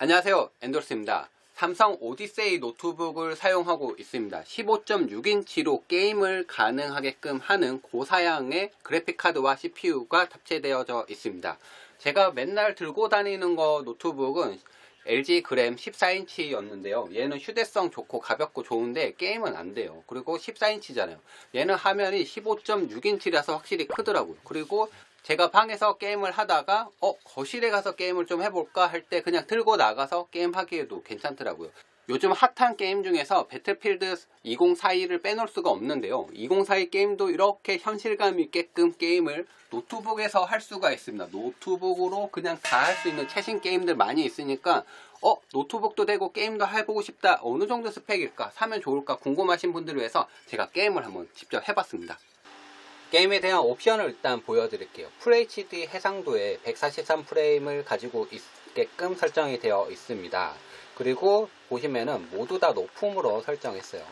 안녕하세요, 엔돌스입니다. 삼성 오디세이 노트북을 사용하고 있습니다. 15.6인치로 게임을 가능하게끔 하는 고사양의 그래픽카드와 CPU가 탑재되어져 있습니다. 제가 맨날 들고 다니는 노트북은 LG 그램 14인치였는데요. 얘는 휴대성 좋고 가볍고 좋은데 게임은 안 돼요. 그리고 14인치잖아요. 얘는 화면이 15.6인치라서 확실히 크더라고요. 그리고 제가 방에서 게임을 하다가 거실에 가서 게임을 좀 해볼까 할 때 그냥 들고 나가서 게임하기에도 괜찮더라고요. 요즘 핫한 게임 중에서 배틀필드 2042를 빼놓을 수가 없는데요. 2042 게임도 이렇게 현실감 있게끔 게임을 노트북에서 할 수가 있습니다. 노트북으로 그냥 다 할 수 있는 최신 게임들 많이 있으니까 노트북도 되고 게임도 해보고 싶다. 어느 정도 스펙일까? 사면 좋을까? 궁금하신 분들을 위해서 제가 게임을 한번 직접 해봤습니다. 게임에 대한 옵션을 일단 보여드릴게요. FHD 해상도에 143프레임을 가지고 있게끔 설정이 되어 있습니다. 그리고 보시면은 모두 다 높음으로 설정했어요.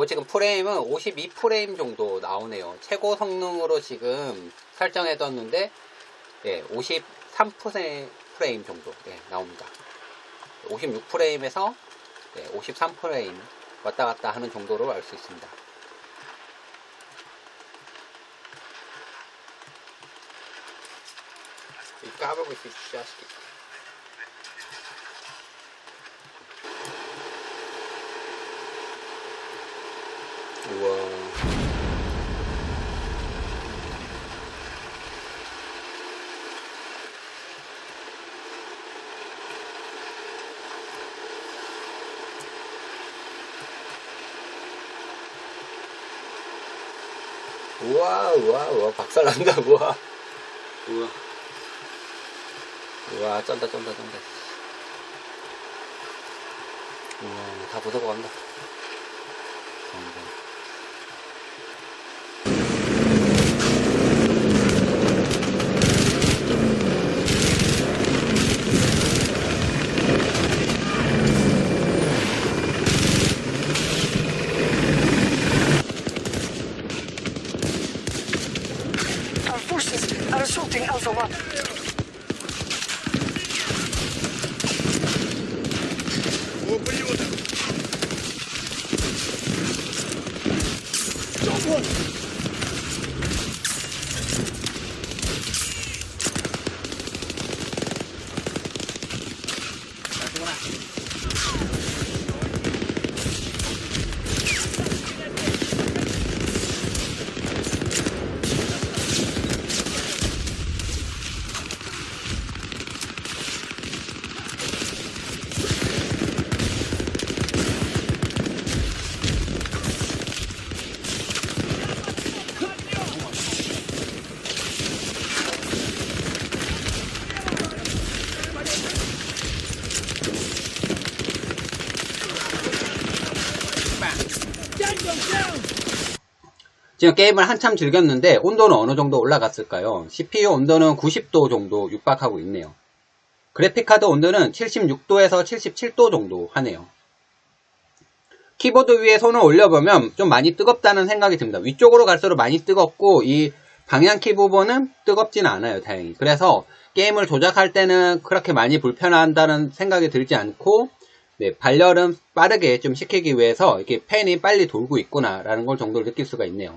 지금 프레임은 52프레임 정도 나오네요. 최고 성능으로 지금 설정해뒀는데 53프레임 정도 나옵니다. 56프레임에서 53프레임 왔다 갔다 하는 정도로 알 수 있습니다. 까불고 있어, 이 자식이. 우와. 우와, 박살난다, 우와. 우와, 쩐다. 우와, 다 묻어간다. Are assaulting Alpha 1. Top 1. 지금 게임을 한참 즐겼는데 온도는 어느 정도 올라갔을까요? CPU 온도는 90도 정도 육박하고 있네요. 그래픽카드 온도는 76도에서 77도 정도 하네요. 키보드 위에 손을 올려보면 좀 많이 뜨겁다는 생각이 듭니다. 위쪽으로 갈수록 많이 뜨겁고 이 방향키 부분은 뜨겁지는 않아요, 다행히. 그래서 게임을 조작할 때는 그렇게 많이 불편한다는 생각이 들지 않고 발열은 빠르게 좀 시키기 위해서 이렇게 팬이 빨리 돌고 있구나 라는 걸 정도를 느낄 수가 있네요.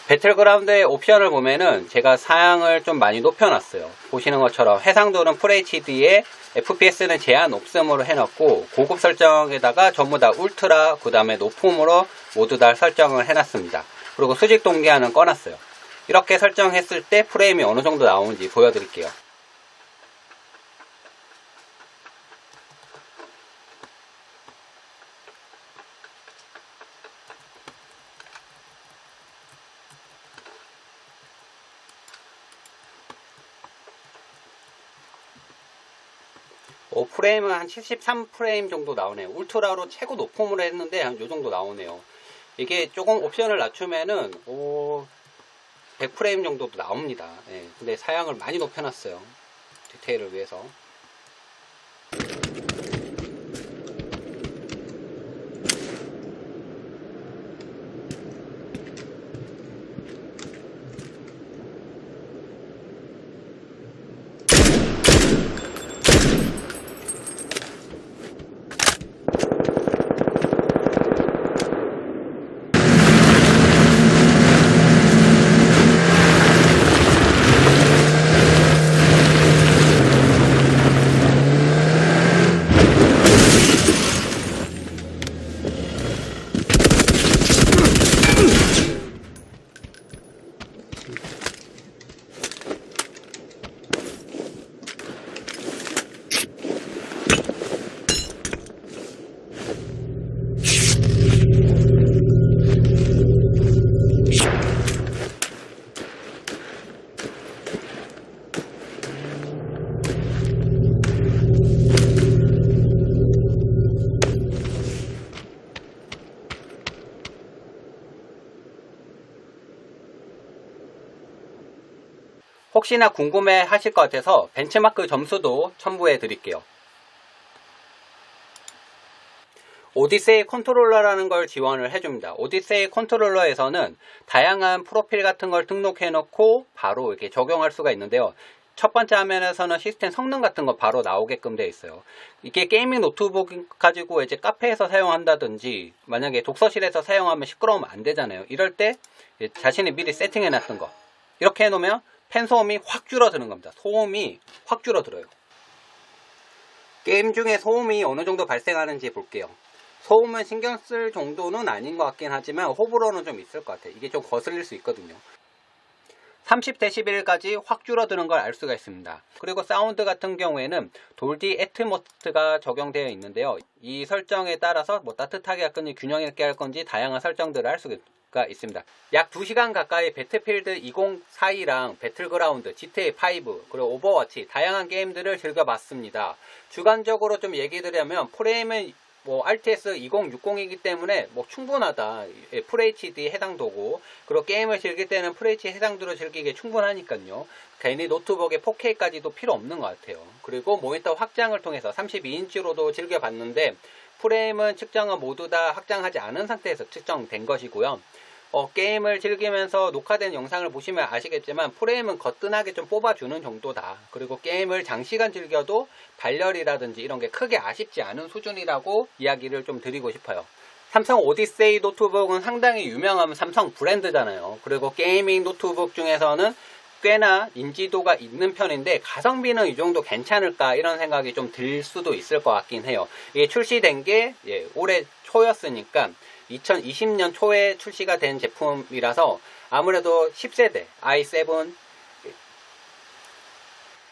배틀그라운드의 옵션을 보면은 제가 사양을 좀 많이 높여놨어요. 보시는 것처럼 해상도는 FHD에 FPS는 제한 없음으로 해놨고 고급 설정에다가 전부 다 울트라 그 다음에 높음으로 모두 다 설정을 해놨습니다. 그리고 수직 동기화는 꺼놨어요. 이렇게 설정했을 때 프레임이 어느 정도 나오는지 보여드릴게요. 프레임은 한 73프레임 정도 나오네요. 울트라로 최고 높음으로 했는데 한 요 정도 나오네요. 이게 조금 옵션을 낮추면은 100프레임 정도도 나옵니다. 예, 근데 사양을 많이 높여놨어요. 디테일을 위해서. 혹시나 궁금해 하실 것 같아서 벤치마크 점수도 첨부해 드릴게요. 오디세이 컨트롤러라는 걸 지원을 해줍니다. 오디세이 컨트롤러에서는 다양한 프로필 같은 걸 등록해 놓고 바로 이렇게 적용할 수가 있는데요. 첫 번째 화면에서는 시스템 성능 같은 거 바로 나오게끔 되어 있어요. 이게 게이밍 노트북 가지고 이제 카페에서 사용한다든지 만약에 독서실에서 사용하면 시끄러우면 안 되잖아요. 이럴 때 자신이 미리 세팅해 놨던 거 이렇게 해 놓으면 팬 소음이 확 줄어드는 겁니다. 소음이 확 줄어들어요. 게임 중에 소음이 어느 정도 발생하는지 볼게요. 소음은 신경 쓸 정도는 아닌 것 같긴 하지만 호불호는 좀 있을 것 같아요. 이게 좀 거슬릴 수 있거든요. 30dB까지 확 줄어드는 걸 알 수가 있습니다. 그리고 사운드 같은 경우에는 돌디 애트모스가 적용되어 있는데요. 이 설정에 따라서 뭐 따뜻하게 할 건지 균형 있게 할 건지 다양한 설정들을 할 수가 있습니다. 약 2시간 가까이 배틀필드 2042랑 배틀그라운드, GTA5, 그리고 오버워치 다양한 게임들을 즐겨봤습니다. 주관적으로 좀 얘기 드리면 프레임은 뭐 RTS 2060이기 때문에 뭐 충분하다. FHD 해당도고, 그리고 게임을 즐길 때는 FHD 해상도로 즐기기에 충분하니까요. 괜히 노트북에 4K까지도 필요 없는 것 같아요. 그리고 모니터 확장을 통해서 32인치로도 즐겨봤는데 프레임은 측정은 모두 다 확장하지 않은 상태에서 측정된 것이고요. 게임을 즐기면서 녹화된 영상을 보시면 아시겠지만 프레임은 거뜬하게 좀 뽑아주는 정도다. 그리고 게임을 장시간 즐겨도 발열이라든지 이런 게 크게 아쉽지 않은 수준이라고 이야기를 좀 드리고 싶어요. 삼성 오디세이 노트북은 상당히 유명한 삼성 브랜드잖아요. 그리고 게이밍 노트북 중에서는 꽤나 인지도가 있는 편인데 가성비는 이 정도 괜찮을까 이런 생각이 좀 들 수도 있을 것 같긴 해요. 이게 출시된 게 올해 초였으니까 2020년 초에 출시가 된 제품이라서 아무래도 10세대 i7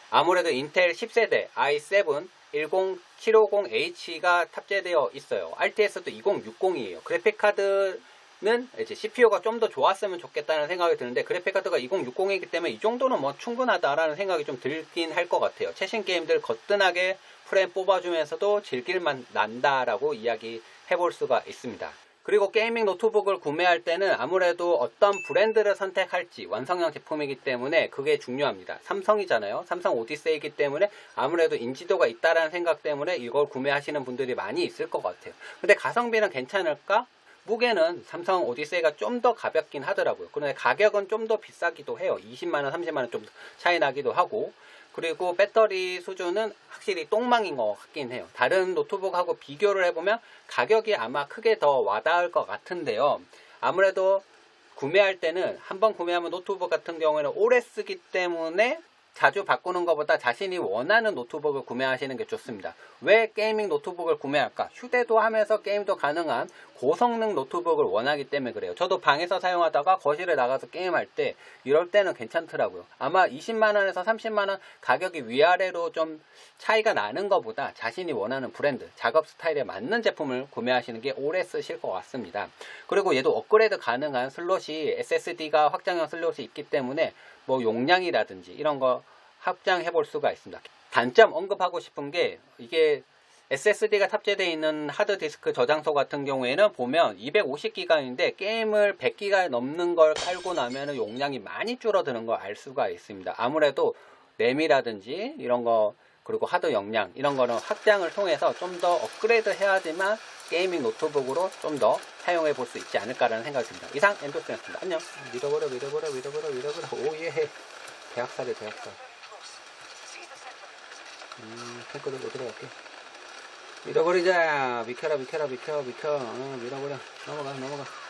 아무래도 인텔 10세대 i7 10750H가 탑재되어 있어요. RTS도 2060이에요. 그래픽카드는 이제 CPU가 좀 더 좋았으면 좋겠다는 생각이 드는데 그래픽카드가 2060이기 때문에 이 정도는 뭐 충분하다라는 생각이 좀 들긴 할 것 같아요. 최신 게임들 거뜬하게 프레임 뽑아주면서도 즐길만 난다라고 이야기 해볼 수가 있습니다. 그리고 게이밍 노트북을 구매할 때는 아무래도 어떤 브랜드를 선택할지 완성형 제품이기 때문에 그게 중요합니다. 삼성이잖아요. 삼성 오디세이이기 때문에 아무래도 인지도가 있다라는 생각 때문에 이걸 구매하시는 분들이 많이 있을 것 같아요. 근데 가성비는 괜찮을까? 무게는 삼성 오디세이가 좀 더 가볍긴 하더라고요. 그런데 가격은 좀 더 비싸기도 해요. 20만원, 30만원 좀 차이 나기도 하고, 그리고 배터리 수준은 확실히 똥망인 것 같긴 해요. 다른 노트북하고 비교를 해보면 가격이 아마 크게 더 와닿을 것 같은데요. 아무래도 구매할 때는 한번 구매하면 노트북 같은 경우에는 오래 쓰기 때문에 자주 바꾸는 것보다 자신이 원하는 노트북을 구매하시는 게 좋습니다. 왜 게이밍 노트북을 구매할까? 휴대도 하면서 게임도 가능한 고성능 노트북을 원하기 때문에 그래요. 저도 방에서 사용하다가 거실에 나가서 게임할 때 이럴 때는 괜찮더라고요. 아마 20만원에서 30만원 가격이 위아래로 좀 차이가 나는 것보다 자신이 원하는 브랜드, 작업 스타일에 맞는 제품을 구매하시는 게 오래 쓰실 것 같습니다. 그리고 얘도 업그레이드 가능한 슬롯이 SSD가 확장형 슬롯이 있기 때문에 뭐 용량이라든지 이런 거 확장해 볼 수가 있습니다. 단점 언급하고 싶은 게 이게 SSD가 탑재되어 있는 하드디스크 저장소 같은 경우에는 보면 250기가인데 게임을 100기가 넘는 걸 깔고 나면 용량이 많이 줄어드는 걸 알 수가 있습니다. 아무래도 램이라든지 이런 거 그리고 하드 용량 이런 거는 확장을 통해서 좀 더 업그레이드 해야지만 게이밍 노트북으로 좀 더 사용해 볼 수 있지 않을까라는 생각이 듭니다. 이상 엔도스였습니다. 안녕. 믿어버려. 오예. 대학살이 대학살. 탱크들 어디로 갈게. 밀어버리자. 비켜라. 밀어버려. 넘어가.